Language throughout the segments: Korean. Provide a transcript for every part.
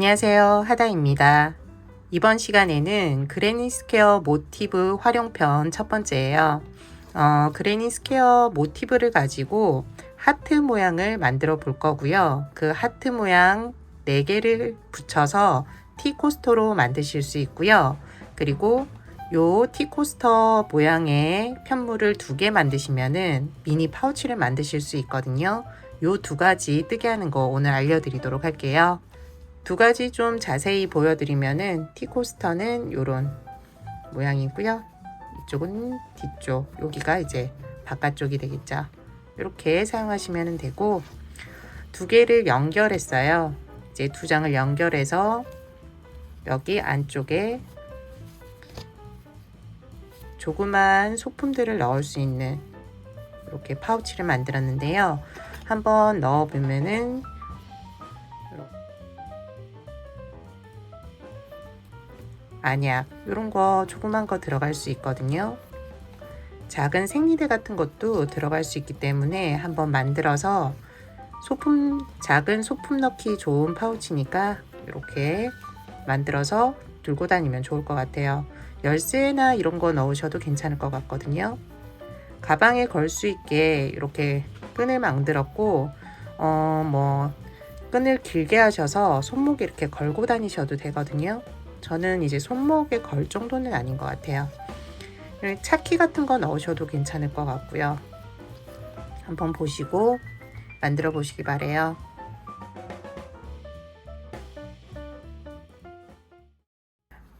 안녕하세요, 하다입니다. 이번 시간에는 그레니 스퀘어 모티브 활용편 첫 번째예요. 그레니 스퀘어 모티브를 가지고 하트 모양을 만들어 볼 거고요. 그 하트 모양 4개를 붙여서 티코스터로 만드실 수 있고요. 그리고 요 티코스터 모양의 편물을 2개 만드시면은 미니 파우치를 만드실 수 있거든요. 요 2가지 뜨게 하는 거 오늘 알려드리도록 할게요. 2가지 좀 자세히 보여드리면은 티코스터는 요런 모양이고요. 이쪽은 뒤쪽, 여기가 이제 바깥쪽이 되겠죠. 이렇게 사용하시면 되고, 2개를 연결했어요. 이제 2장을 연결해서 여기 안쪽에 조그만 소품들을 넣을 수 있는 이렇게 파우치를 만들었는데요. 한번 넣어보면은 안약 이런 거 조그만 거 들어갈 수 있거든요. 작은 생리대 같은 것도 들어갈 수 있기 때문에 한번 만들어서 작은 소품 넣기 좋은 파우치니까 이렇게 만들어서 들고 다니면 좋을 것 같아요. 열쇠나 이런 거 넣으셔도 괜찮을 것 같거든요. 가방에 걸 수 있게 이렇게 끈을 만들었고, 끈을 길게 하셔서 손목에 이렇게 걸고 다니셔도 되거든요. 저는 이제 손목에 걸 정도는 아닌 것 같아요. 차키 같은 거 넣으셔도 괜찮을 것 같고요. 한번 보시고 만들어 보시기 바래요.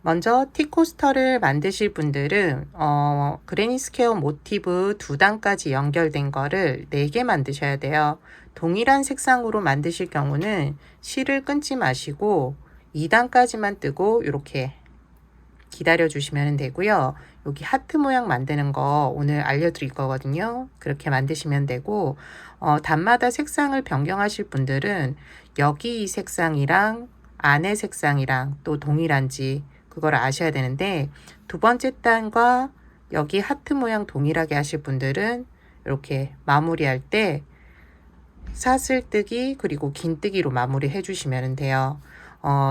먼저 티코스터를 만드실 분들은 그레니 스퀘어 모티브 2단까지 연결된 거를 4개 만드셔야 돼요. 동일한 색상으로 만드실 경우는 실을 끊지 마시고 2단까지만 뜨고 이렇게 기다려 주시면 되고요. 여기 하트 모양 만드는 거 오늘 알려드릴 거거든요. 그렇게 만드시면 되고, 단마다 색상을 변경하실 분들은 여기 이 색상이랑 안에 색상이랑 또 동일한지 그걸 아셔야 되는데, 2번째 단과 여기 하트 모양 동일하게 하실 분들은 이렇게 마무리할 때 사슬뜨기 그리고 긴뜨기로 마무리 해주시면 돼요.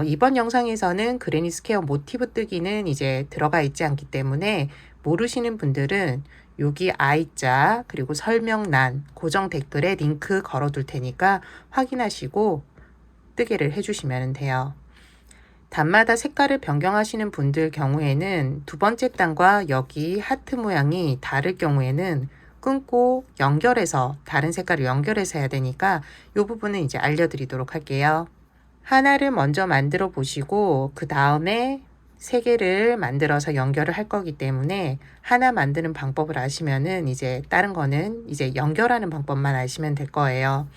이번 영상에서는 그레니 스퀘어 모티브 뜨기는 이제 들어가 있지 않기 때문에 모르시는 분들은 여기 I자 그리고 설명란 고정 댓글에 링크 걸어둘 테니까 확인하시고 뜨개를 해주시면 돼요. 단마다 색깔을 변경하시는 분들 경우에는 2번째 단과 여기 하트 모양이 다를 경우에는 끊고 연결해서 다른 색깔을 연결해서 해야 되니까 이 부분은 이제 알려드리도록 할게요. 하나를 먼저 만들어 보시고 그 다음에 3개를 만들어서 연결을 할 거기 때문에 하나 만드는 방법을 아시면은 이제 다른 거는 이제 연결하는 방법만 아시면 될 거예요.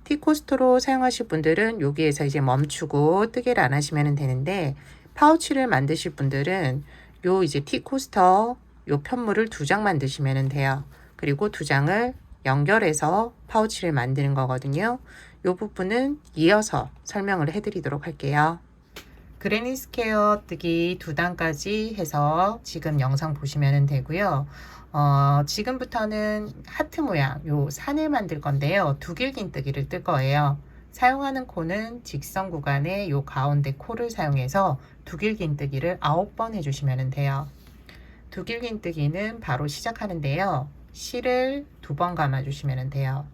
티코스터로 사용하실 분들은 여기에서 이제 멈추고 뜨개를 안 하시면 되는데, 파우치를 만드실 분들은 요 이제 티코스터 요 편물을 2장 만드시면 돼요. 그리고 2장을 연결해서 파우치를 만드는 거거든요. 요 부분은 이어서 설명을 해드리도록 할게요. 그레니 스퀘어 뜨기 2단까지 해서 지금 영상 보시면 되고요. 지금부터는 하트 모양 요 산을 만들 건데요. 두길긴 뜨기를 뜰 거예요. 사용하는 코는 직선 구간의 요 가운데 코를 사용해서 두길긴 뜨기를 9번 해주시면 돼요. 두길긴 뜨기는 바로 시작하는데요. 실을 2번 감아 주시면 돼요.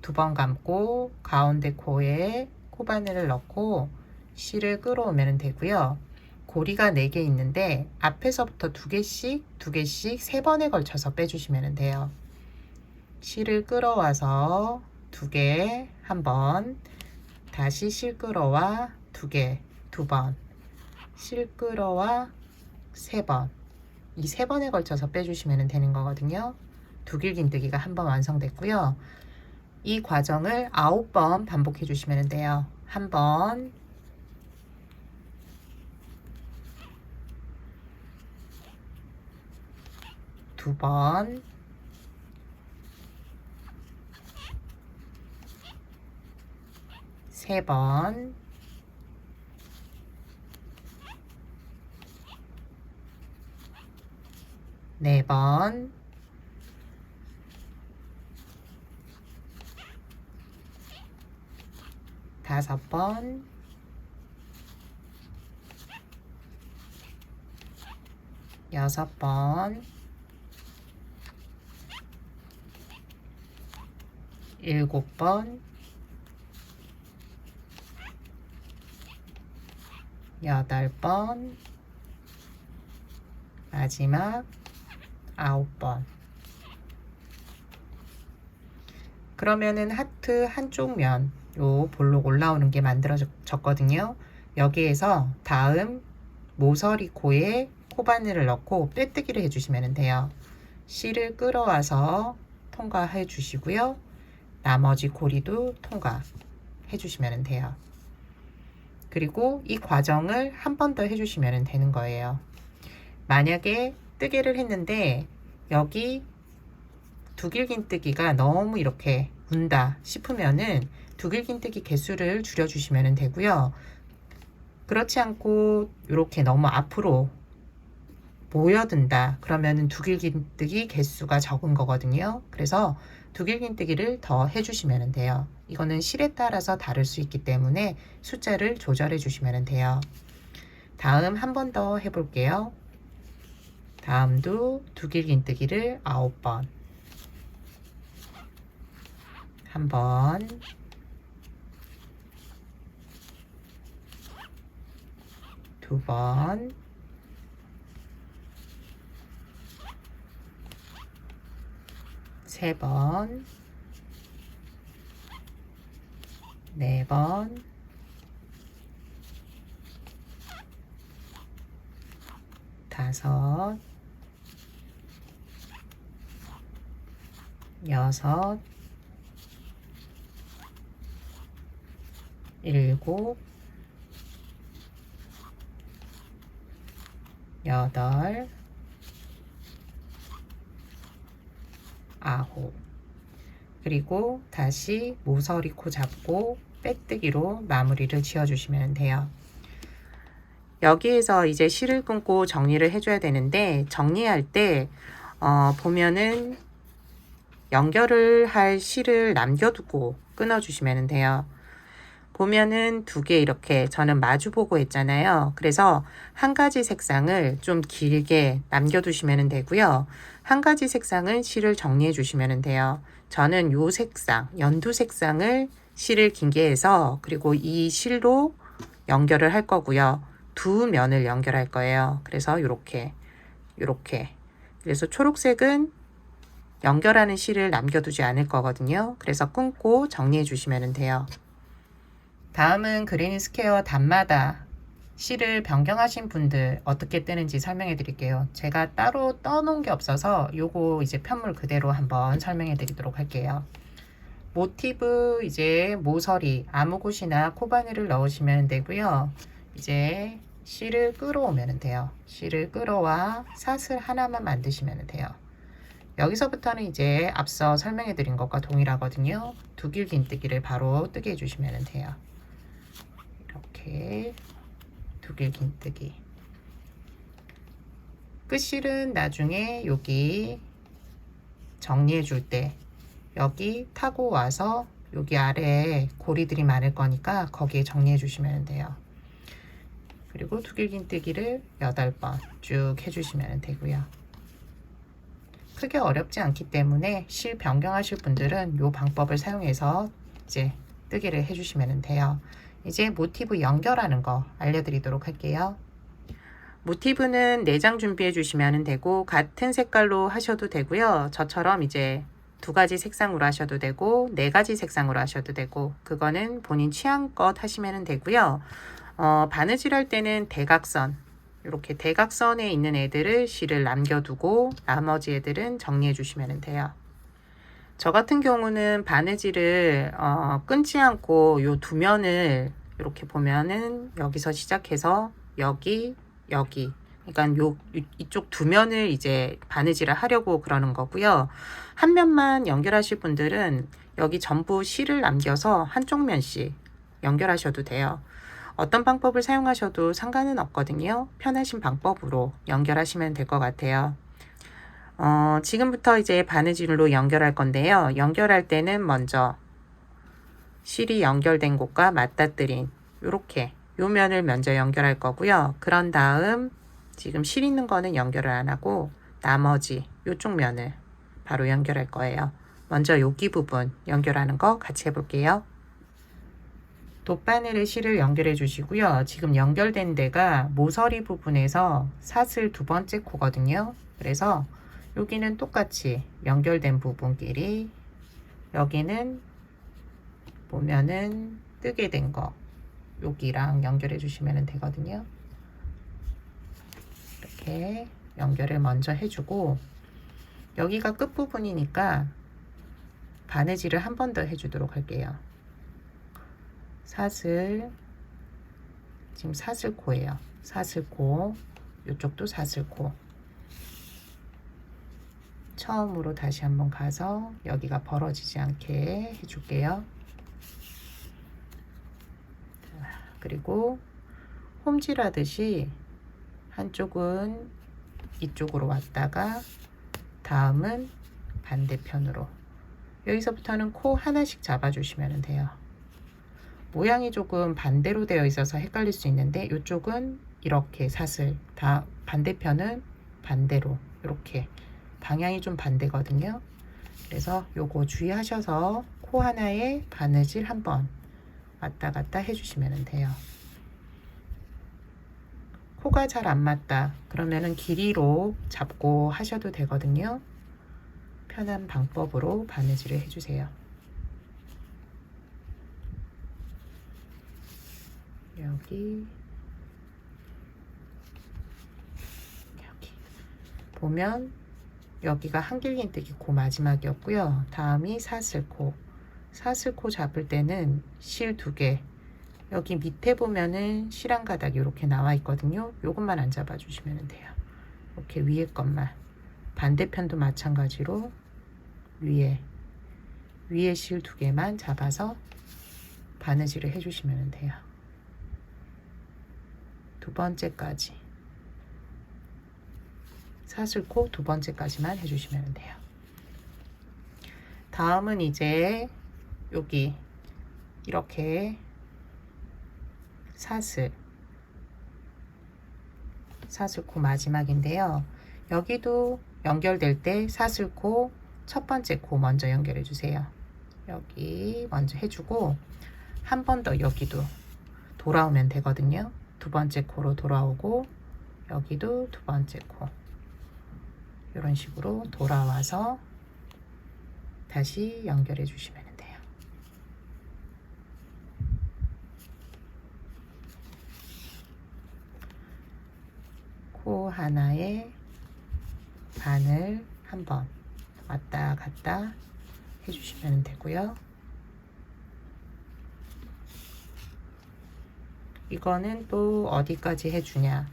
2번 감고 가운데 코에 코바늘을 넣고 실을 끌어오면 되고요. 고리가 4개 있는데 앞에서부터 2개씩 3번에 걸쳐서 빼주시면 돼요. 실을 끌어와서 2개 한번, 다시 실 끌어와 2개 2번, 실 끌어와 3번, 이 3번에 걸쳐서 빼주시면 되는 거거든요. 두길긴뜨기가 한번 완성됐고요. 이 과정을 9번 반복해 주시면 돼요. 한 번, 두 번, 세 번, 네 번, 다섯 번, 6번, 7번, 8번, 마지막 9번. 그러면은 하트 한쪽 면, 요 볼록 올라오는 게 만들어졌거든요. 여기에서 다음 모서리 코에 코바늘을 넣고 빼뜨기를 해주시면 돼요. 실을 끌어와서 통과해 주시고요. 나머지 고리도 통과해 주시면 돼요. 그리고 이 과정을 한 번 더 해주시면 되는 거예요. 만약에 뜨개를 했는데 여기 두길긴뜨기가 너무 이렇게 운다 싶으면은 두길긴뜨기 개수를 줄여주시면 되고요. 그렇지 않고 이렇게 너무 앞으로 모여든다 그러면은 두길긴뜨기 개수가 적은 거거든요. 그래서 두길긴뜨기를 더 해주시면 돼요. 이거는 실에 따라서 다를 수 있기 때문에 숫자를 조절해 주시면 돼요. 다음 한 번 더 해볼게요. 다음도 두길긴뜨기를 9번, 한 번, 두 번, 세 번, 네 번, 다섯, 여섯, 일곱, 여덟, 아홉. 그리고 다시 모서리 코 잡고 빼뜨기로 마무리를 지어주시면 돼요. 여기에서 이제 실을 끊고 정리를 해줘야 되는데 정리할 때 보면은 연결을 할 실을 남겨두고 끊어주시면 돼요. 보면은 두 개 이렇게 저는 마주보고 했잖아요. 그래서 한 가지 색상을 좀 길게 남겨두시면 되고요. 한 가지 색상은 실을 정리해 주시면 돼요. 저는 요 색상, 연두 색상을 실을 긴게 해서 그리고 이 실로 연결을 할 거고요. 두 면을 연결할 거예요. 그래서 요렇게 그래서 초록색은 연결하는 실을 남겨두지 않을 거거든요. 그래서 끊고 정리해 주시면 돼요. 다음은 그레니 스퀘어 단마다 실을 변경하신 분들 어떻게 뜨는지 설명해 드릴게요. 제가 따로 떠놓은 게 없어서 요거 이제 편물 그대로 한번 설명해 드리도록 할게요. 모티브 이제 모서리 아무 곳이나 코바늘을 넣으시면 되고요. 이제 실을 끌어오면 돼요. 실을 끌어와 사슬 하나만 만드시면 돼요. 여기서부터는 이제 앞서 설명해 드린 것과 동일하거든요. 두길긴뜨기를 바로 뜨게 해주시면 돼요. 이렇게 두길긴뜨기. 끝실은 나중에 여기 정리해 줄 때 여기 타고 와서 여기 아래에 고리들이 많을 거니까 거기에 정리해 주시면 돼요. 그리고 두길긴뜨기를 8번 쭉 해주시면 되고요. 크게 어렵지 않기 때문에 실 변경하실 분들은 이 방법을 사용해서 이제 뜨기를 해주시면 돼요. 이제 모티브 연결하는 거 알려드리도록 할게요. 모티브는 4장 준비해 주시면 되고 같은 색깔로 하셔도 되고요. 저처럼 이제 2가지 색상으로 하셔도 되고 4가지 색상으로 하셔도 되고 그거는 본인 취향껏 하시면 되고요. 바느질 할 때는 대각선 이렇게 대각선에 있는 애들을 실을 남겨두고 나머지 애들은 정리해 주시면 돼요. 저 같은 경우는 바느질을 끊지 않고 요 두 면을 이렇게 보면은 여기서 시작해서 여기 그러니까 이쪽 두 면을 이제 바느질을 하려고 그러는 거고요. 한 면만 연결하실 분들은 여기 전부 실을 남겨서 한쪽 면씩 연결하셔도 돼요. 어떤 방법을 사용하셔도 상관은 없거든요. 편하신 방법으로 연결하시면 될 것 같아요. 지금부터 이제 바느질로 연결할 건데요. 연결할 때는 먼저 실이 연결된 곳과 맞닿뜨린 요렇게 요 면을 먼저 연결할 거고요. 그런 다음 지금 실 있는 거는 연결을 안 하고 나머지 이쪽 면을 바로 연결할 거예요. 먼저 여기 부분 연결하는 거 같이 해볼게요. 돗바늘에 실을 연결해 주시고요. 지금 연결된 데가 모서리 부분에서 사슬 두 번째 코거든요. 그래서 여기는 똑같이 연결된 부분끼리, 여기는 보면은 뜨게 된 거 여기랑 연결해 주시면 되거든요. 이렇게 연결을 먼저 해주고, 여기가 끝부분이니까 바느질을 한 번 더 해주도록 할게요. 사슬, 지금 사슬코예요. 사슬코, 이쪽도 사슬코. 처음으로 다시 한번 가서 여기가 벌어지지 않게 해줄게요. 그리고 홈질하듯이 한쪽은 이쪽으로 왔다가 다음은 반대편으로, 여기서부터는 코 하나씩 잡아주시면 돼요. 모양이 조금 반대로 되어 있어서 헷갈릴 수 있는데 이쪽은 이렇게 사슬, 반대편은 반대로, 이렇게 방향이 좀 반대거든요. 그래서 요거 주의하셔서 코 하나에 바느질 한번 왔다 갔다 해주시면 돼요. 코가 잘 안 맞다 그러면은 길이로 잡고 하셔도 되거든요. 편한 방법으로 바느질을 해주세요. 여기 보면 여기가 한길긴뜨기 코 마지막이었고요. 다음이 사슬코. 사슬코 잡을 때는 실 2개, 여기 밑에 보면은 실 한 가닥이 이렇게 나와 있거든요. 요것만 안 잡아 주시면 돼요. 이렇게 위에 것만. 반대편도 마찬가지로 위에 실 2개만 잡아서 바느질을 해주시면 돼요. 두 번째까지, 사슬코 두 번째까지만 해주시면 돼요. 다음은 이제 여기 이렇게 사슬코 마지막인데요. 여기도 연결될 때 사슬코 첫 번째 코 먼저 연결해 주세요. 여기 먼저 해주고 한 번 더 여기도 돌아오면 되거든요. 두 번째 코로 돌아오고 여기도 두 번째 코, 이런 식으로 돌아와서 다시 연결해 주시면 돼요. 코 하나에 바늘 한번 왔다 갔다 해주시면 되고요. 이거는 또 어디까지 해주냐,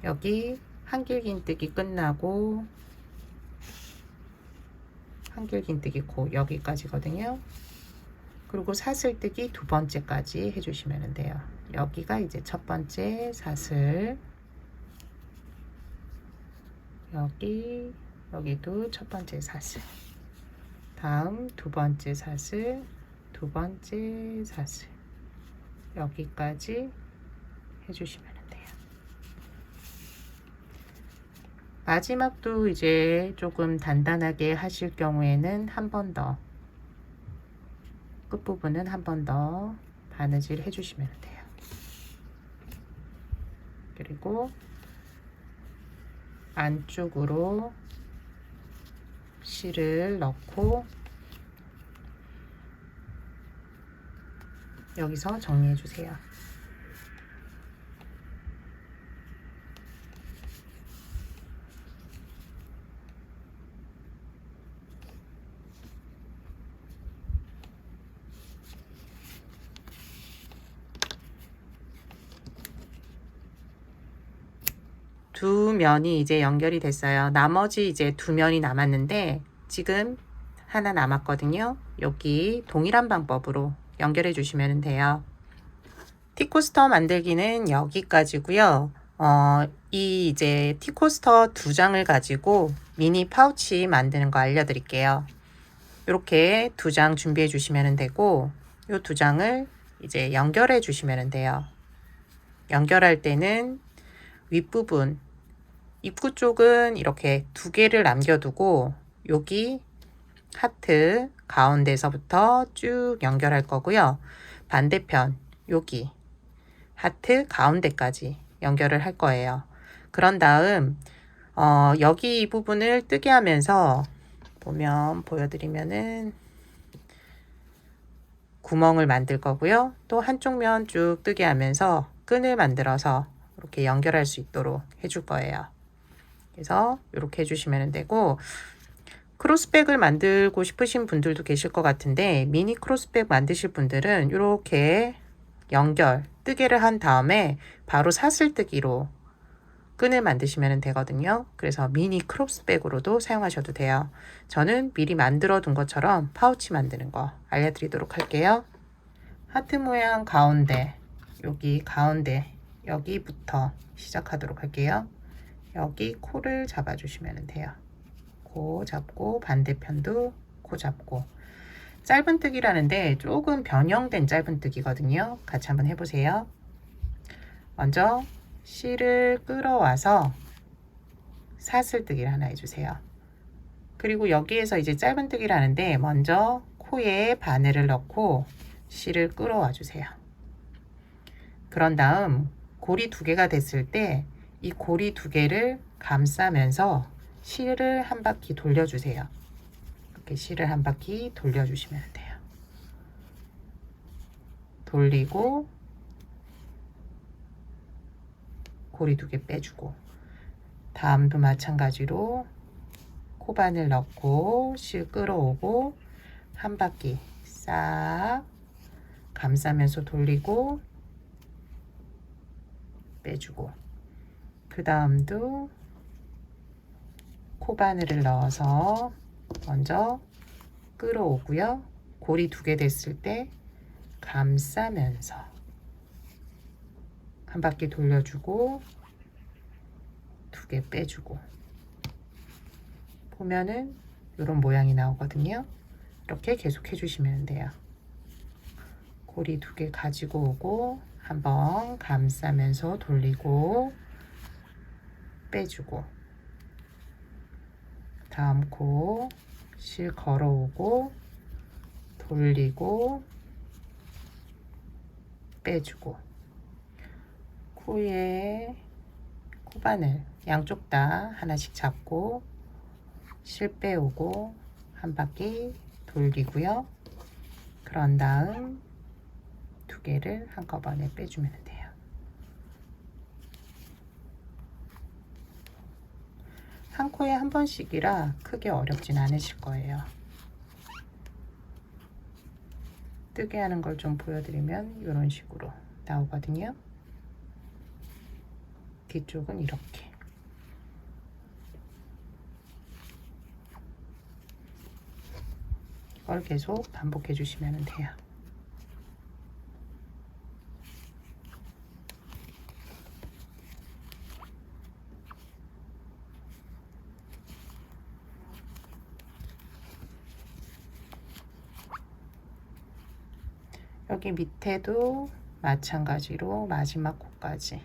여기 한길긴뜨기 끝나고 한길긴뜨기 코 여기까지거든요. 그리고 사슬뜨기 두 번째까지 해주시면 돼요. 여기가 이제 첫 번째 사슬, 여기도 첫 번째 사슬, 다음 두 번째 사슬, 두 번째 사슬, 여기까지 해주시면 돼요. 마지막도 이제 조금 단단하게 하실 경우에는 한 번 더, 끝부분은 한 번 더 바느질 해주시면 돼요. 그리고 안쪽으로 실을 넣고 여기서 정리해 주세요. 두 면이 이제 연결이 됐어요. 나머지 이제 두 면이 남았는데 지금 하나 남았거든요. 여기 동일한 방법으로 연결해 주시면 돼요. 티코스터 만들기는 여기까지고요. 이 이제 티코스터 2장을 가지고 미니 파우치 만드는 거 알려드릴게요. 이렇게 2장 준비해 주시면 되고, 이 2장을 이제 연결해 주시면 돼요. 연결할 때는 윗부분 입구 쪽은 이렇게 2개를 남겨두고 여기 하트 가운데서부터 쭉 연결할 거고요. 반대편 여기 하트 가운데까지 연결을 할 거예요. 그런 다음 여기 이 부분을 뜨게 하면서 보면 보여드리면은 구멍을 만들 거고요. 또 한쪽 면 쭉 뜨게 하면서 끈을 만들어서 이렇게 연결할 수 있도록 해줄 거예요. 그래서 이렇게 해주시면 되고, 크로스백을 만들고 싶으신 분들도 계실 것 같은데 미니 크로스백 만드실 분들은 이렇게 연결 뜨개를 한 다음에 바로 사슬뜨기로 끈을 만드시면 되거든요. 그래서 미니 크로스백으로도 사용하셔도 돼요. 저는 미리 만들어 둔 것처럼 파우치 만드는 거 알려드리도록 할게요. 하트 모양 가운데, 여기 가운데 여기부터 시작하도록 할게요. 여기 코를 잡아주시면 돼요. 코 잡고 반대편도 코 잡고. 짧은뜨기라는데 조금 변형된 짧은뜨기거든요. 같이 한번 해보세요. 먼저 실을 끌어와서 사슬뜨기를 하나 해주세요. 그리고 여기에서 이제 짧은뜨기를 하는데 먼저 코에 바늘을 넣고 실을 끌어와 주세요. 그런 다음 고리 2개가 됐을 때 이 고리 2개를 감싸면서 실을 한 바퀴 돌려주세요. 이렇게 실을 한 바퀴 돌려주시면 돼요. 돌리고 고리 2개 빼주고, 다음도 마찬가지로 코바늘 넣고 실 끌어오고 한 바퀴 싹 감싸면서 돌리고 빼주고, 그 다음도 코바늘을 넣어서 먼저 끌어오고요. 고리 2개 됐을 때 감싸면서 한 바퀴 돌려주고 2개 빼주고, 보면은 이런 모양이 나오거든요. 이렇게 계속 해주시면 돼요. 고리 2개 가지고 오고 한번 감싸면서 돌리고 빼주고, 다음 코 실 걸어오고 돌리고 빼주고, 코에 코바늘 양쪽 다 하나씩 잡고 실 빼오고 한 바퀴 돌리고요. 그런 다음 2개를 한꺼번에 빼주면 돼요. 한 코에 한 번씩이라 크게 어렵진 않으실 거예요. 뜨게 하는 걸 좀 보여드리면 이런 식으로 나오거든요. 뒤쪽은 이렇게. 이걸 계속 반복해 주시면 돼요. 여기 밑에도 마찬가지로 마지막 코까지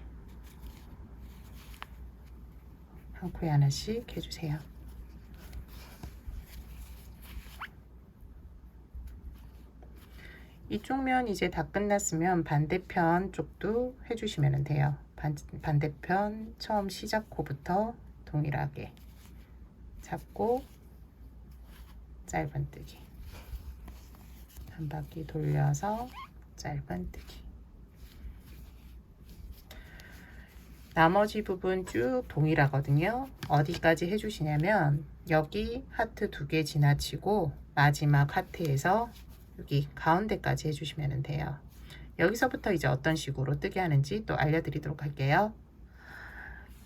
한 코에 하나씩 해주세요. 이쪽 면 이제 다 끝났으면 반대편 쪽도 해주시면 돼요. 반대편 처음 시작 코부터 동일하게 잡고 짧은뜨기 한 바퀴 돌려서 짧은뜨기. 나머지 부분 쭉 동일하거든요. 어디까지 해주시냐면 여기 하트 2개 지나치고 마지막 하트에서 여기 가운데까지 해주시면 돼요. 여기서부터 이제 어떤 식으로 뜨게 하는지 또 알려드리도록 할게요.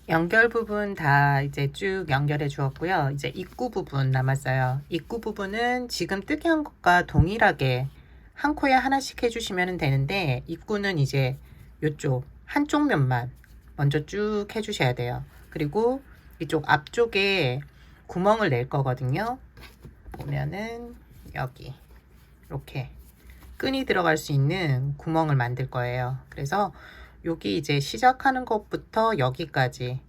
연결 부분 다 이제 쭉 연결해 주었고요. 이제 입구 부분 남았어요. 입구 부분은 지금 뜨게 한 것과 동일하게 한 코에 하나씩 해주시면 되는데, 입구는 이제 이쪽 한쪽 면만 먼저 쭉 해주셔야 돼요. 그리고 이쪽 앞쪽에 구멍을 낼 거거든요. 보면은 여기 이렇게 끈이 들어갈 수 있는 구멍을 만들 거예요. 그래서 여기 이제 시작하는 것부터 여기까지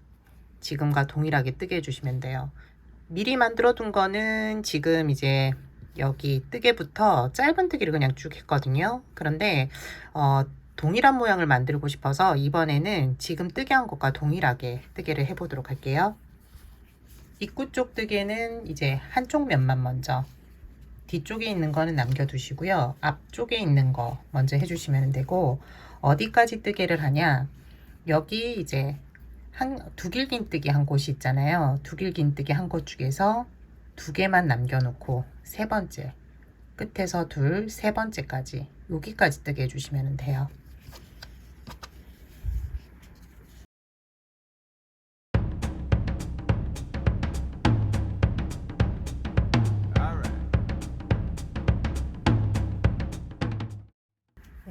지금과 동일하게 뜨게 해주시면 돼요. 미리 만들어 둔 거는 지금 이제 여기 뜨개부터 짧은 뜨기를 그냥 쭉 했거든요. 그런데 동일한 모양을 만들고 싶어서 이번에는 지금 뜨개 한 것과 동일하게 뜨개를 해보도록 할게요. 입구 쪽 뜨개는 이제 한쪽 면만 먼저, 뒤쪽에 있는 거는 남겨두시고요. 앞쪽에 있는 거 먼저 해주시면 되고, 어디까지 뜨개를 하냐, 여기 이제 두길긴뜨기 한 곳이 있잖아요. 두길긴뜨기 한 곳 중에서 두 개만 남겨놓고 세 번째 끝에서 둘, 세 번째까지 여기까지 뜨게 해주시면 돼요.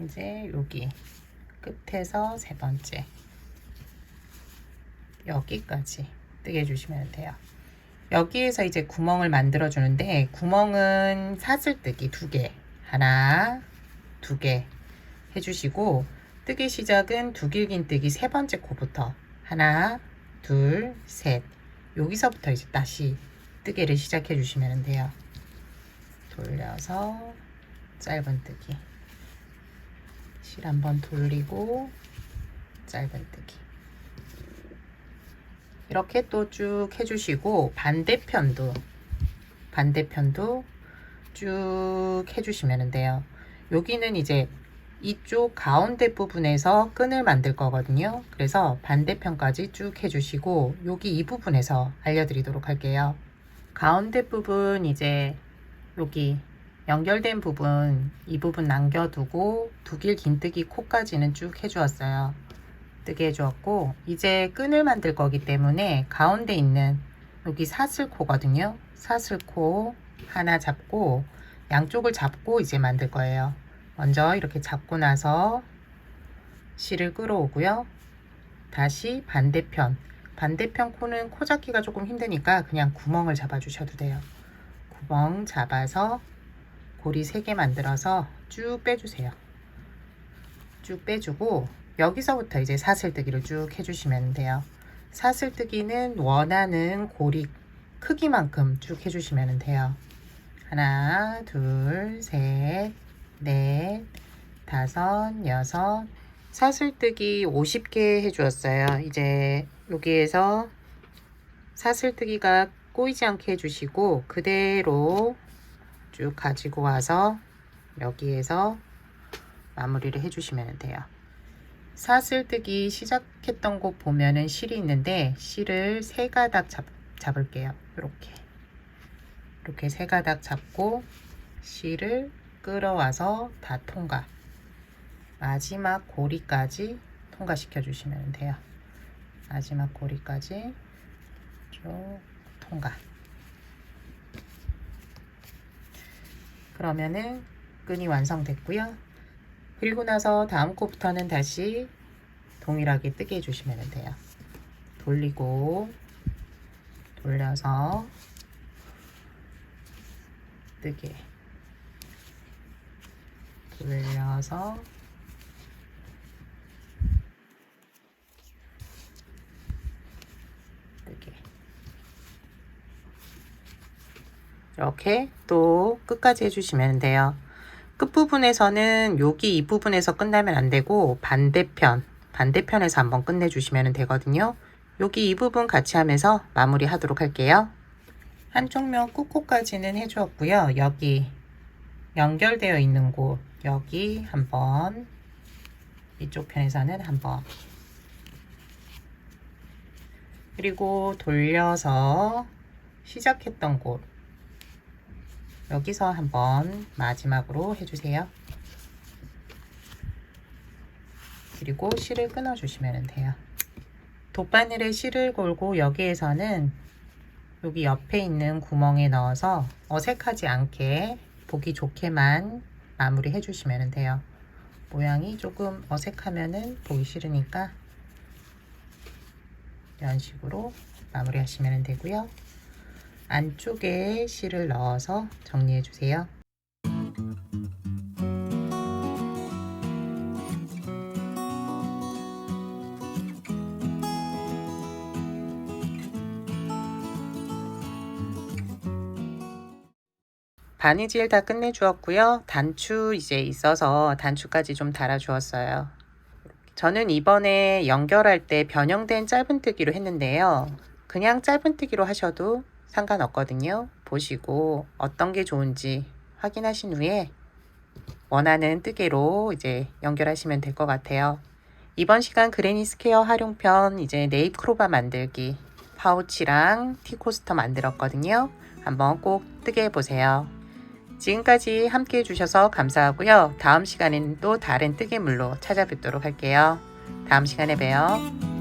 이제 여기 끝에서 세 번째 여기까지 뜨게 해주시면 돼요. 여기에서 이제 구멍을 만들어 주는데, 구멍은 사슬뜨기 2개, 하나, 2개 해주시고, 뜨기 시작은 두길긴뜨기 세 번째 코부터 하나, 둘, 셋, 여기서부터 이제 다시 뜨개를 시작해 주시면 돼요. 돌려서 짧은뜨기, 실 한번 돌리고 짧은뜨기, 이렇게 또 쭉 해주시고, 반대편도 쭉 해주시면 돼요. 여기는 이제 이쪽 가운데 부분에서 끈을 만들 거거든요. 그래서 반대편까지 쭉 해주시고, 여기 이 부분에서 알려드리도록 할게요. 가운데 부분, 이제 여기 연결된 부분, 이 부분 남겨두고 두길긴뜨기 코까지는 쭉 해주었어요. 뜨게 해주었고, 이제 끈을 만들 거기 때문에 가운데 있는 여기 사슬코거든요. 사슬코 하나 잡고, 양쪽을 잡고 이제 만들 거예요. 먼저 이렇게 잡고 나서 실을 끌어오고요. 다시 반대편 코는 코 잡기가 조금 힘드니까 그냥 구멍을 잡아 주셔도 돼요. 구멍 잡아서 고리 3개 만들어서 쭉 빼주세요. 쭉 빼주고, 여기서부터 이제 사슬뜨기를 쭉 해주시면 돼요. 사슬뜨기는 원하는 고리 크기만큼 쭉 해주시면 돼요. 하나, 둘, 셋, 넷, 다섯, 여섯. 사슬뜨기 50개 해주었어요. 이제 여기에서 사슬뜨기가 꼬이지 않게 해주시고, 그대로 쭉 가지고 와서 여기에서 마무리를 해주시면 돼요. 사슬뜨기 시작했던 곳 보면은 실이 있는데, 실을 3가닥 잡을게요. 이렇게 3가닥 잡고 실을 끌어와서 다 통과, 마지막 고리까지 통과시켜 주시면 돼요. 마지막 고리까지 쭉 통과. 그러면은 끈이 완성됐고요. 그리고 나서 다음 코부터는 다시 동일하게 뜨게 해주시면 돼요. 돌리고 돌려서 뜨게, 돌려서 뜨게, 이렇게 또 끝까지 해주시면 돼요. 끝부분에서는 여기 이 부분에서 끝나면 안 되고 반대편에서 한번 끝내주시면 되거든요. 여기 이 부분 같이 하면서 마무리 하도록 할게요. 한쪽 면 끝코까지는 해주었고요. 여기 연결되어 있는 곳, 여기 한번, 이쪽 편에서는 한번, 그리고 돌려서 시작했던 곳, 여기서 한번 마지막으로 해주세요. 그리고 실을 끊어 주시면 돼요. 돗바늘에 실을 걸고 여기에서는 여기 옆에 있는 구멍에 넣어서 어색하지 않게 보기 좋게만 마무리 해주시면 돼요. 모양이 조금 어색하면은 보기 싫으니까 이런 식으로 마무리 하시면 되고요. 안쪽에 실을 넣어서 정리해 주세요. 바느질 다 끝내주었고요. 단추 이제 있어서 단추까지 좀 달아주었어요. 저는 이번에 연결할 때 변형된 짧은뜨기로 했는데요. 그냥 짧은뜨기로 하셔도 상관없거든요. 보시고 어떤 게 좋은지 확인하신 후에 원하는 뜨개로 이제 연결하시면 될 것 같아요. 이번 시간 그레니 스퀘어 활용편 이제 네잎 크로바 만들기 파우치랑 티코스터 만들었거든요. 한번 꼭 뜨개 해보세요. 지금까지 함께 해주셔서 감사하고요. 다음 시간에는 또 다른 뜨개물로 찾아뵙도록 할게요. 다음 시간에 봬요.